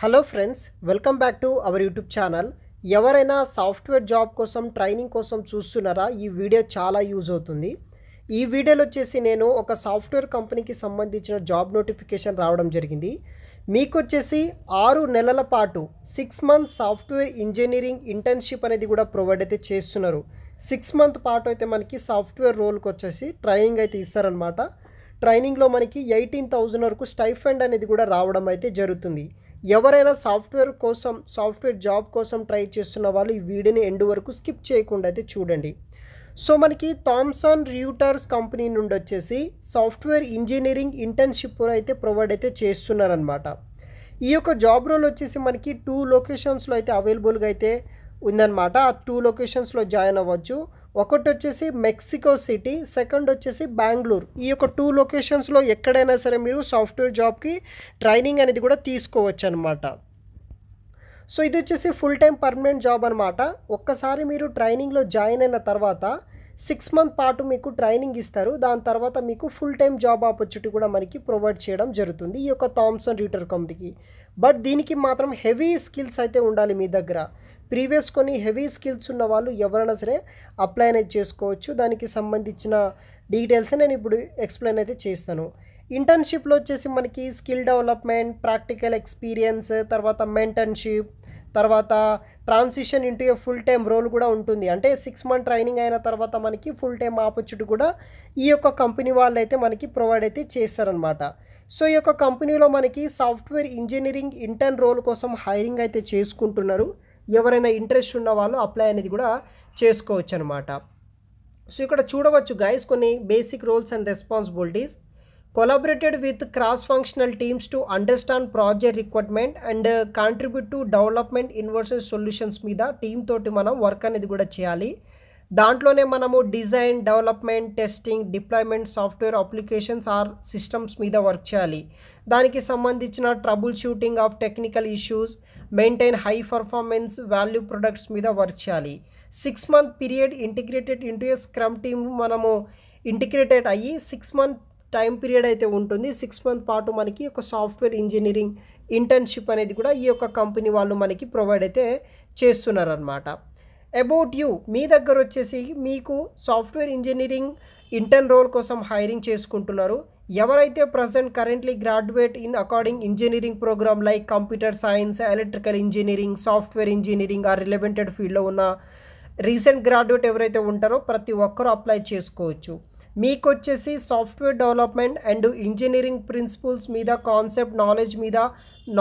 Hello friends, welcome back to our YouTube channel. ఎవరైనా software job కోసం training కోసం చూస్తున్నారా? ఈ వీడియో చాలా యూజ్ అవుతుంది. ఈ వీడియోలో వచ్చేసి నేను ఒక సాఫ్ట్వేర్ కంపెనీకి సంబంధించిన జాబ్ నోటిఫికేషన్ రావడం జరిగింది. మీకు వచ్చేసి 6 నెలల పాటు 6 మంత్ సాఫ్ట్వేర్ ఇంజనీరింగ్ ఇంటర్న్షిప్ అనేది కూడా ప్రొవైడ్ అయితే చేస్తున్నారు. 6 మంత్ పాటు అయితే మనకి సాఫ్ట్వేర్ రోల్కి వచ్చేసి ట్రైనింగ్ అయితే ఇస్తారనమాట. ట్రైనింగ్లో మనకి 18,000 వరకు స్టైఫండ్ అనేది కూడా రావడం అయితే జరుగుతుంది. ఎవరైనా సాఫ్ట్వేర్ జాబ్ కోసం ట్రై చేస్తున్న వాళ్ళు ఈ వీడియోని ఎండ్ వరకు స్కిప్ చేయకుండా అయితే చూడండి. సో మనకి థామ్సన్ రియూటర్స్ కంపెనీ నుండి వచ్చేసి సాఫ్ట్వేర్ ఇంజనీరింగ్ ఇంటర్న్షిప్ అయితే ప్రొవైడ్ అయితే చేస్తున్నారనమాట. ఈ యొక్క జాబ్ రోల్ వచ్చేసి మనకి 2 లొకేషన్స్లో అయితే అవైలబుల్గా అయితే ఉందన్నమాట. ఆ 2 లొకేషన్స్లో జాయిన్ అవ్వచ్చు. ఒకటి వచ్చేసి మెక్సికో సిటీ, సెకండ్ వచ్చేసి బెంగళూరు. ఈ యొక్క 2 లొకేషన్స్లో ఎక్కడైనా సరే మీరు సాఫ్ట్వేర్ జాబ్కి ట్రైనింగ్ అనేది కూడా తీసుకోవచ్చు అనమాట. సో ఇది వచ్చేసి ఫుల్ టైం పర్మనెంట్ జాబ్ అనమాట. ఒక్కసారి మీరు ట్రైనింగ్లో జాయిన్ అయిన తర్వాత 6 మంత్ పాటు మీకు ట్రైనింగ్ ఇస్తారు. దాని తర్వాత మీకు ఫుల్ టైం జాబ్ ఆపర్చునిటీ కూడా మనకి ప్రొవైడ్ చేయడం జరుగుతుంది ఈ యొక్క థామ్సన్ రియూటర్ కంపెనీకి. బట్ దీనికి మాత్రం హెవీ స్కిల్స్ అయితే ఉండాలి మీ దగ్గర. ప్రీవియస్ కొన్ని హెవీ స్కిల్స్ ఉన్న వాళ్ళు ఎవరైనా సరే అప్లై అనేది చేసుకోవచ్చు. దానికి సంబంధించిన డీటెయిల్స్ నేను ఇప్పుడు ఎక్స్ప్లెయిన్ అయితే చేస్తాను. ఇంటర్న్షిప్లో వచ్చేసి మనకి స్కిల్ డెవలప్మెంట్, ప్రాక్టికల్ ఎక్స్పీరియన్స్, తర్వాత మెంటర్షిప్, తర్వాత ట్రాన్సిషన్ ఇంటూ ఏ ఫుల్ టైం రోల్ కూడా ఉంటుంది. అంటే 6 మంత్ ట్రైనింగ్ అయిన తర్వాత మనకి ఫుల్ టైం ఆపర్చునిటీ కూడా ఈ యొక్క కంపెనీ వాళ్ళు అయితే మనకి ప్రొవైడ్ అయితే చేస్తారనమాట. సో ఈ యొక్క కంపెనీలో మనకి సాఫ్ట్వేర్ ఇంజనీరింగ్ ఇంటర్న్ రోల్ కోసం హైరింగ్ అయితే చేసుకుంటున్నారు. ఎవరైనా ఇంట్రెస్ట్ ఉన్న వాళ్ళు అప్లై అనేది కూడా చేసుకోవచ్చు అనమాట. సో ఇక్కడ చూడవచ్చు గైస్, కొన్ని basic roles and responsibilities. Collaborated with cross functional teams to understand project requirement and contribute to development inversion solutions మీద టీమ్ తోటి మనం వర్క్ అనేది కూడా చేయాలి. దాంట్లోనే మనము design, development, testing, deployment software applications or systems మీద వర్క్ చేయాలి. దానికి సంబంధించిన troubleshooting of technical issues, maintain high performance value products మీద వర్క్ చేయాలి. 6 month period integrated into a scrum team మనము ఇంటిగ్రేటెడ్ అయ్యి 6 మంత్ టైం పీరియడ్ అయితే ఉంటుంది. 6 మంత్ పాటు మనకి ఒక సాఫ్ట్వేర్ ఇంజనీరింగ్ ఇంటర్న్షిప్ అనేది కూడా ఈ యొక్క కంపెనీ వాళ్ళు మనకి ప్రొవైడ్ అయితే చేస్తున్నారనమాట. అబౌట్ యూ, మీ దగ్గర వచ్చేసి మీకు సాఫ్ట్వేర్ ఇంజనీరింగ్ ఇంటర్న్ రోల్ కోసం హైరింగ్ చేసుకుంటున్నారు. ఎవరైతే currently graduate in according engineering program like computer science, electrical engineering, software engineering or relevant ఫీల్డ్లో ఉన్న రీసెంట్ గ్రాడ్యుయేట్ ఎవరైతే ఉంటారో ప్రతి ఒక్కరూ అప్లై చేసుకోవచ్చు. మీకు వచ్చేసి software development and engineering principles మీద, కాన్సెప్ట్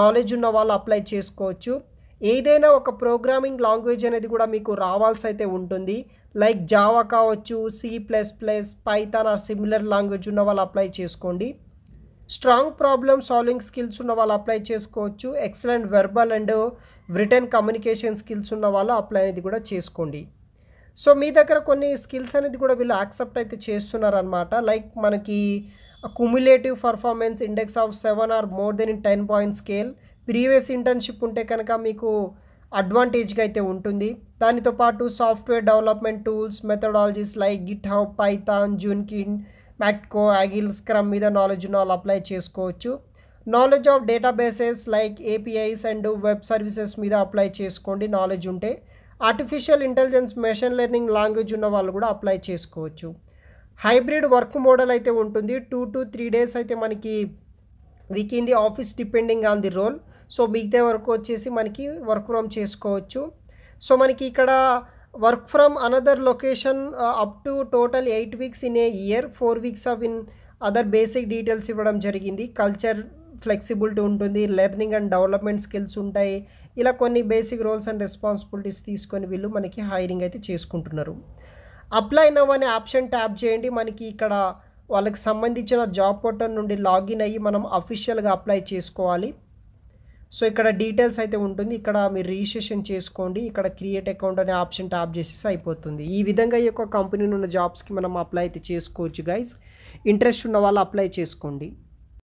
నాలెడ్జ్ ఉన్న వాళ్ళు అప్లై చేసుకోవచ్చు. ఏదైనా ఒక ప్రోగ్రామింగ్ లాంగ్వేజ్ అనేది కూడా మీకు రావాల్సి అయితే ఉంటుంది. లైక్ జావా కావచ్చు, C++, Python or similar language ఉన్న వాళ్ళు అప్లై చేసుకోండి. స్ట్రాంగ్ ప్రాబ్లమ్ సాల్వింగ్ స్కిల్స్ ఉన్న వాళ్ళు అప్లై చేసుకోవచ్చు. Excellent verbal and return communication skills ఉన్న వాళ్ళు అప్లై అనేది కూడా చేసుకోండి. సో మీ దగ్గర కొన్ని స్కిల్స్ అనేది కూడా వీళ్ళు యాక్సెప్ట్ అయితే చేస్తున్నారనమాట. లైక్ మనకి cumulative performance index of 7 or more than in 10 point scale, previous internship ఉంటే కనుక మీకు అడ్వాంటేజ్గా అయితే ఉంటుంది. దానితో పాటు software development tools, methodologies like GitHub, Python, Jenkins, మ్యాట్కో, యాగిల్, స్క్రమ్ మీద నాలెడ్జ్ ఉన్న వాళ్ళు అప్లై చేసుకోవచ్చు. Knowledge of databases like APIs and web services మీద అప్లై చేసుకోండి నాలెడ్జ్ ఉంటే. Artificial intelligence, machine learning language ఉన్న వాళ్ళు కూడా అప్లై చేసుకోవచ్చు. హైబ్రిడ్ వర్క్ మోడల్ అయితే ఉంటుంది. 2 to 3 days అయితే మనకి week in the office depending on the role. So మిగతా వరకు వచ్చేసి మనకి వర్క్ ఫ్రమ్ చేసుకోవచ్చు. సో మనకి ఇక్కడ work from another location up to total 8 weeks in a year, 4 weeks of in other basic details ఇవ్వడం జరిగింది. కల్చర్ ఫ్లెక్సిబిలిటీ ఉంటుంది, లెర్నింగ్ అండ్ డెవలప్మెంట్ స్కిల్స్ ఉంటాయి. ఇలా కొన్ని బేసిక్ రోల్స్ అండ్ రెస్పాన్సిబిలిటీస్ తీసుకొని వీళ్ళు మనకి హైరింగ్ అయితే చేసుకుంటున్నారు. అప్లై నవ్ అనే ఆప్షన్ ట్యాప్ చేయండి. మనకి ఇక్కడ వాళ్ళకి సంబంధించిన జాబ్ పోర్టల్ నుండి లాగిన్ అయ్యి మనం అఫీషియల్గా అప్లై చేసుకోవాలి. సో ఇక్కడ డీటెయిల్స్ అయితే ఉంటుంది. ఇక్కడ మీరు రిజిస్ట్రేషన్ చేసుకోండి. ఇక్కడ క్రియేట్ అకౌంట్ అనే ఆప్షన్ ట్యాప్ చేసేసి అయిపోతుంది. ఈ విధంగా ఈ యొక్క కంపెనీ ఉన్న జాబ్స్కి మనం అప్లై అయితే చేసుకోవచ్చు గైస్. ఇంట్రెస్ట్ ఉన్న వాళ్ళు అప్లై చేసుకోండి.